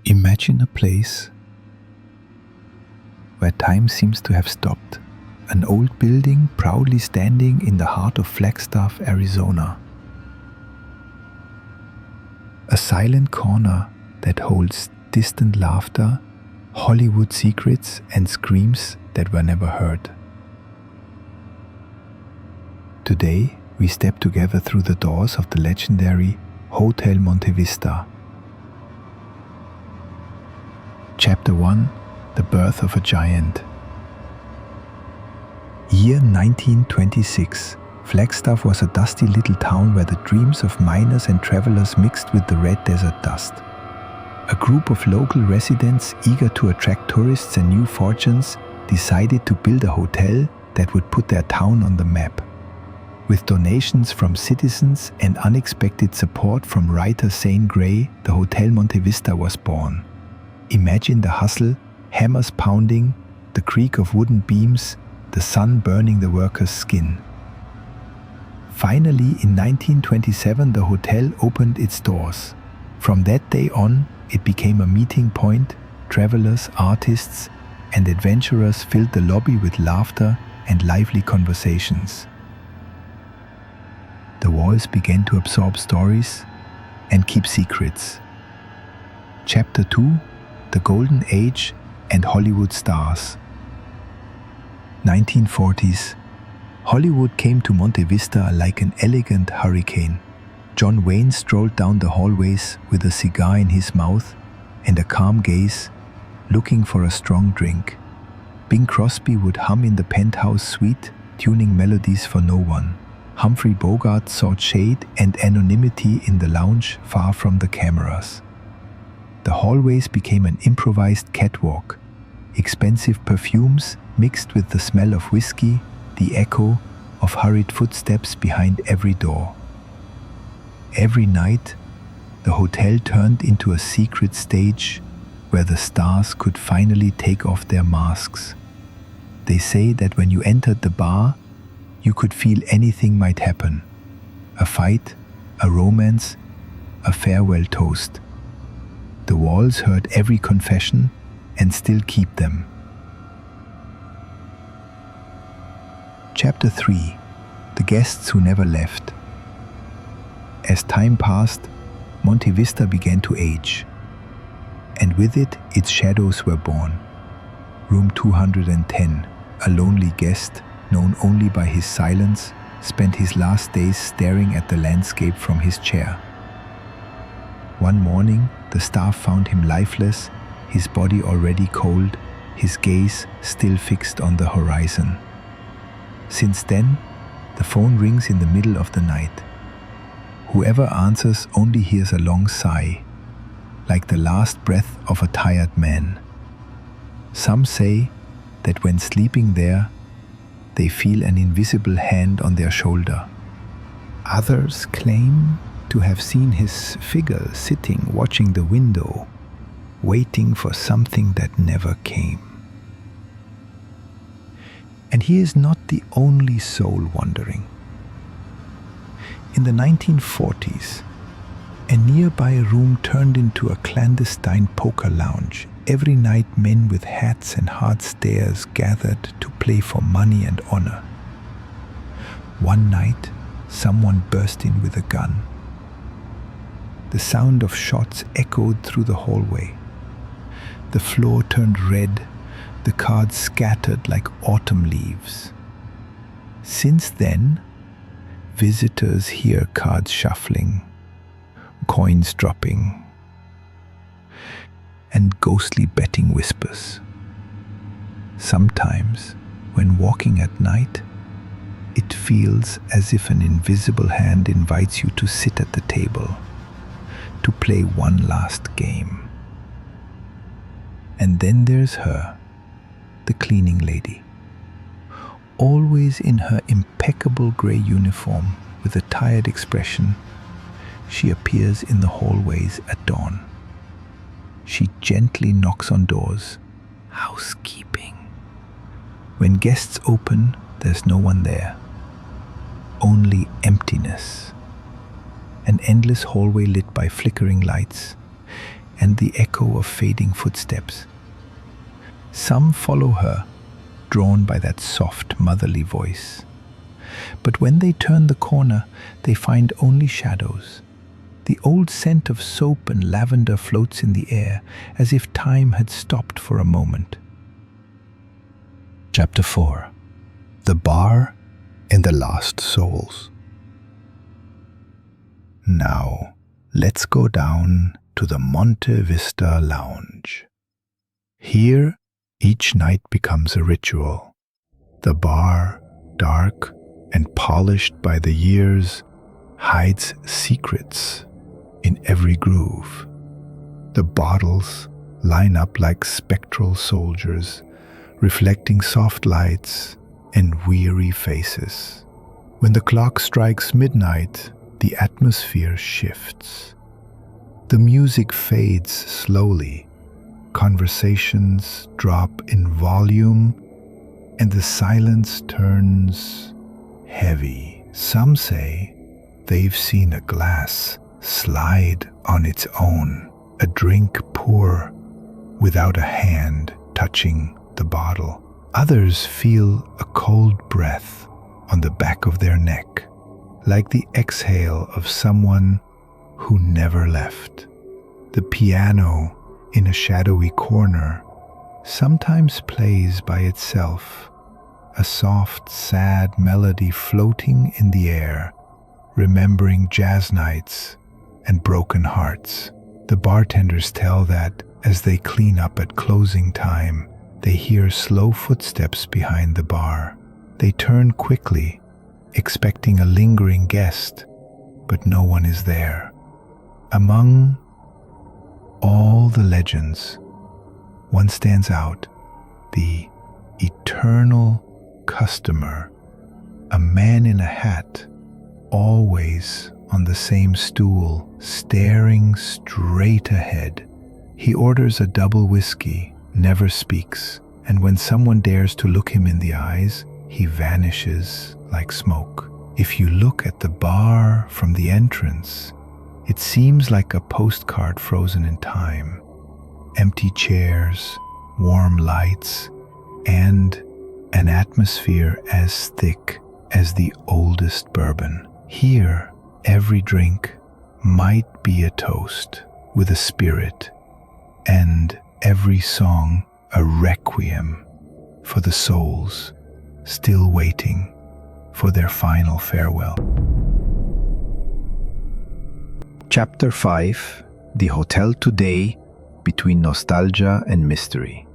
Imagine a place where time seems to have stopped. An old building proudly standing in the heart of Flagstaff, Arizona. A silent corner that holds distant laughter, Hollywood secrets, and screams that were never heard. Today, we step together through the doors of the legendary Hotel Monte Vista. Chapter 1: The Birth of a Giant. Year 1926. Flagstaff was a dusty little town where the dreams of miners and travelers mixed with the red desert dust. A group of local residents, eager to attract tourists and new fortunes, decided to build a hotel that would put their town on the map. With donations from citizens and unexpected support from writer Zane Grey, the Hotel Monte Vista was born. Imagine the hustle, hammers pounding, the creak of wooden beams, the sun burning the workers' skin. Finally, in 1927, the hotel opened its doors. From that day on, it became a meeting point. Travelers, artists, and adventurers filled the lobby with laughter and lively conversations. The walls began to absorb stories and keep secrets. Chapter 2: The Golden Age and Hollywood Stars. 1940s. Hollywood came to Monte Vista like an elegant hurricane. John Wayne strolled down the hallways with a cigar in his mouth and a calm gaze, looking for a strong drink. Bing Crosby would hum in the penthouse suite, tuning melodies for no one. Humphrey Bogart sought shade and anonymity in the lounge far from the cameras. The hallways became an improvised catwalk. Expensive perfumes mixed with the smell of whiskey, the echo of hurried footsteps behind every door. Every night, the hotel turned into a secret stage where the stars could finally take off their masks. They say that when you entered the bar, you could feel anything might happen. A fight, a romance, a farewell toast. The walls heard every confession and still keep them. Chapter 3: The Guests Who Never Left. As time passed, Monte Vista began to age, and with it, its shadows were born. Room 210, a lonely guest, known only by his silence, spent his last days staring at the landscape from his chair. One morning, the staff found him lifeless, his body already cold, his gaze still fixed on the horizon. Since then, the phone rings in the middle of the night. Whoever answers only hears a long sigh, like the last breath of a tired man. Some say that when sleeping there, they feel an invisible hand on their shoulder. Others claim to have seen his figure sitting watching the window, waiting for something that never came. And he is not the only soul wandering. In the 1940s, a nearby room turned into a clandestine poker lounge. Every night, men with hats and hard stares gathered to play for money and honor. One night, someone burst in with a gun. The sound of shots echoed through the hallway. The floor turned red, the cards scattered like autumn leaves. Since then, visitors hear cards shuffling, coins dropping, and ghostly betting whispers. Sometimes, when walking at night, it feels as if an invisible hand invites you to sit at the table, to play one last game. And then there's her, the cleaning lady. Always in her impeccable gray uniform with a tired expression, she appears in the hallways at dawn. She gently knocks on doors. Housekeeping. When guests open, there's no one there. Only emptiness. An endless hallway lit by flickering lights. and the echo of fading footsteps. Some follow her, drawn by that soft, motherly voice. But when they turn the corner, they find only shadows. The old scent of soap and lavender floats in the air, as if time had stopped for a moment. Chapter 4. The Bar and the Lost Souls. Now, let's go down to the Monte Vista Lounge. Here, each night becomes a ritual. The bar, dark and polished by the years, hides secrets in every groove. The bottles line up like spectral soldiers, reflecting soft lights and weary faces. When the clock strikes midnight, the atmosphere shifts. The music fades slowly, conversations drop in volume, and the silence turns heavy. Some say they've seen a glass slide on its own, a drink pour without a hand touching the bottle. Others feel a cold breath on the back of their neck, like the exhale of someone who never left. The piano in a shadowy corner sometimes plays by itself, a soft, sad melody floating in the air, remembering jazz nights and broken hearts. The bartenders tell that as they clean up at closing time, they hear slow footsteps behind the bar. They turn quickly, expecting a lingering guest, but no one is there. Among all the legends, one stands out: the eternal customer, a man in a hat, always on the same stool, staring straight ahead. He orders a double whiskey, never speaks, and when someone dares to look him in the eyes, he vanishes like smoke. If you look at the bar from the entrance, it seems like a postcard frozen in time. Empty chairs, warm lights, and an atmosphere as thick as the oldest bourbon. Here, every drink might be a toast with a spirit, and every song a requiem for the souls still waiting for their final farewell. Chapter 5. The Hotel Today, Between Nostalgia and Mystery.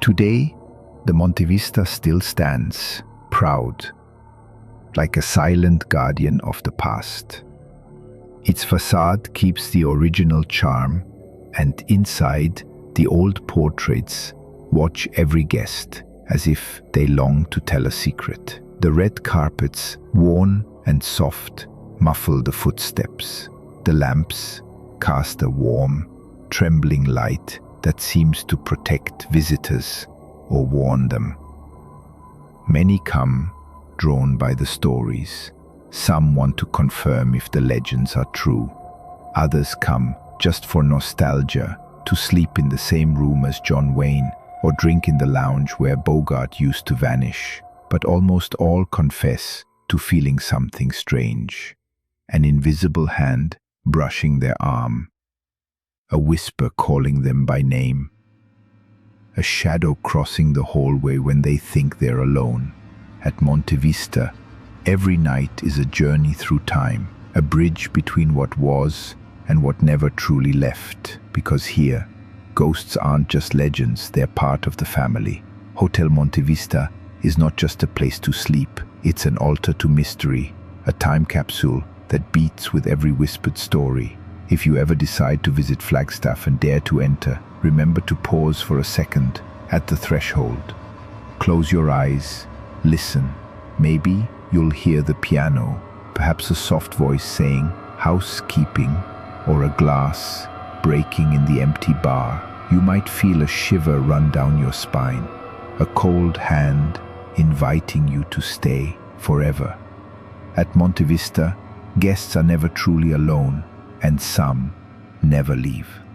Today, the Monte Vista still stands, proud, like a silent guardian of the past. Its facade keeps the original charm, and inside, the old portraits watch every guest as if they long to tell a secret. The red carpets, worn and soft, muffle the footsteps. The lamps cast a warm, trembling light that seems to protect visitors or warn them. Many come, drawn by the stories. Some want to confirm if the legends are true. Others come just for nostalgia, to sleep in the same room as John Wayne or drink in the lounge where Bogart used to vanish. But almost all confess to feeling something strange. An invisible hand brushing their arm, a whisper calling them by name, a shadow crossing the hallway when they think they're alone. At Monte Vista, every night is a journey through time, a bridge between what was and what never truly left, because here, ghosts aren't just legends, they're part of the family. Hotel Monte Vista is not just a place to sleep, it's an altar to mystery, a time capsule that beats with every whispered story. If you ever decide to visit Flagstaff and dare to enter, remember to pause for a second at the threshold. Close your eyes, listen. Maybe you'll hear the piano, perhaps a soft voice saying, "Housekeeping," or a glass breaking in the empty bar. You might feel a shiver run down your spine, a cold hand inviting you to stay forever. At Monte Vista, guests are never truly alone, and some never leave.